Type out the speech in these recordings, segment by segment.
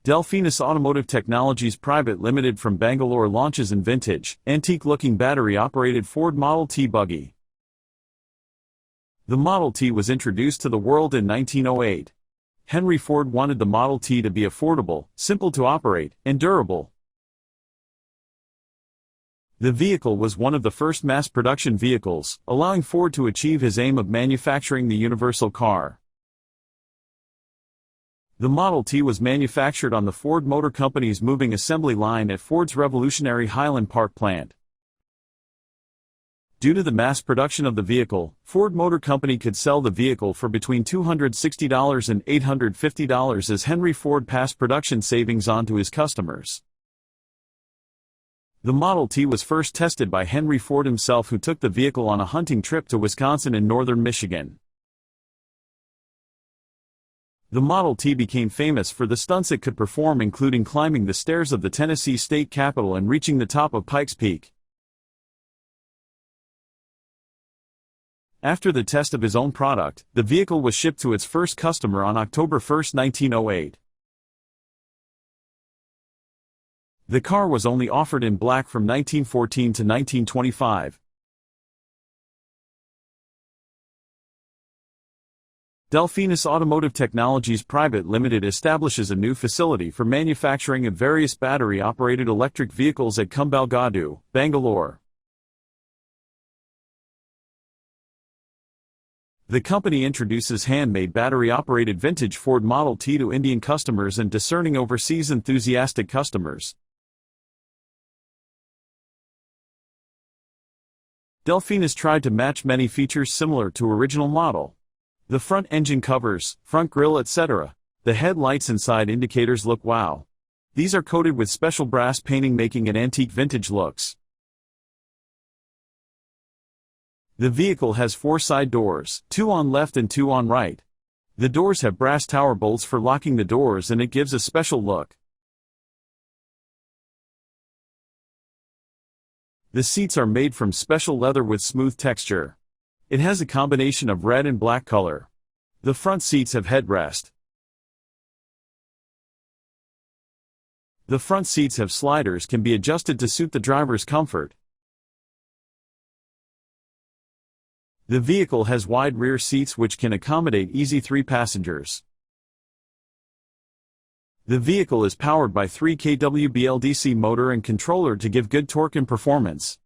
Delphinus Automotive Technologies Pvt Ltd from Bangalore launches an vintage, antique-looking battery-operated Ford Model T buggy. The Model T was introduced to the world in 1908. Henry Ford wanted the Model T to be affordable, simple to operate, and durable. The vehicle was one of the first mass-production vehicles, allowing Ford to achieve his aim of manufacturing the universal car. The Model T was manufactured on the Ford Motor Company's moving assembly line at Ford's revolutionary Highland Park plant. Due to the mass production of the vehicle, Ford Motor Company could sell the vehicle for between $260 and $850 as Henry Ford passed production savings on to his customers. The Model T was first tested by Henry Ford himself, who took the vehicle on a hunting trip to Wisconsin and northern Michigan. The Model T became famous for the stunts it could perform, including climbing the stairs of the Tennessee State Capitol and reaching the top of Pikes Peak. After the test of his own product, the vehicle was shipped to its first customer on October 1, 1908. The car was only offered in black from 1914 to 1925. Delphinus Automotive Technologies Pvt Ltd establishes a new facility for manufacturing of various battery-operated electric vehicles at Kumbalgadu, Bangalore. The company introduces handmade battery-operated vintage Ford Model T to Indian customers and discerning overseas enthusiastic customers. Delphinus tried to match many features similar to original model. The front engine covers, front grille, etc. The headlights and side indicators look wow. These are coated with special brass painting, making it antique vintage looks. The vehicle has 4 side doors, 2 on left and 2 on right. The doors have brass tower bolts for locking the doors, and it gives a special look. The seats are made from special leather with smooth texture. It has a combination of red and black color. The front seats have headrest. The front seats have sliders, can be adjusted to suit the driver's comfort. The vehicle has wide rear seats which can accommodate easy 3 passengers. The vehicle is powered by 3 kW BLDC motor and controller to give good torque and performance.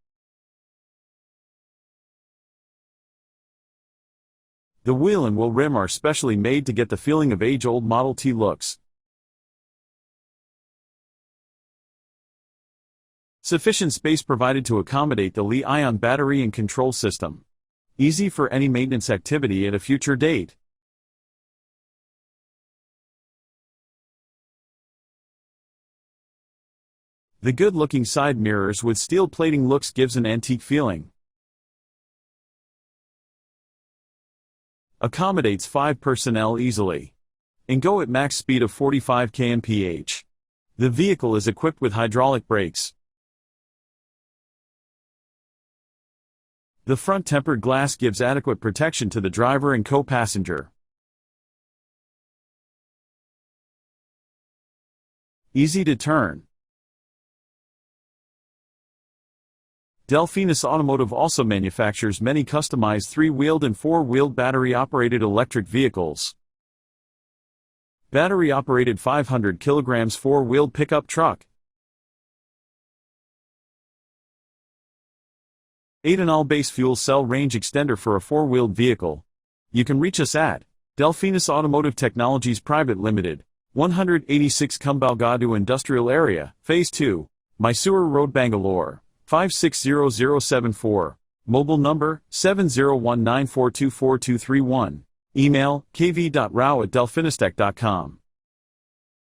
The wheel and wheel rim are specially made to get the feeling of age-old Model T looks. Sufficient space provided to accommodate the Li-ion battery and control system. Easy for any maintenance activity at a future date. The good-looking side mirrors with steel plating looks gives an antique feeling. Accommodates 5 personnel easily. And go at max speed of 45 km/h. The vehicle is equipped with hydraulic brakes. The front tempered glass gives adequate protection to the driver and co-passenger. Easy to turn. Delphinus Automotive also manufactures many customized 3-wheeled and 4-wheeled battery-operated electric vehicles. Battery-operated 500 kg 4-wheeled pickup truck. 8-in-all base fuel cell range extender for a 4-wheeled vehicle. You can reach us at Delphinus Automotive Technologies Pvt Ltd, 186 Kumbalgadu Industrial Area, Phase 2, Mysore Road, Bangalore, 560074. Mobile number 7019424231. Email kv.rao@delphinustech.com.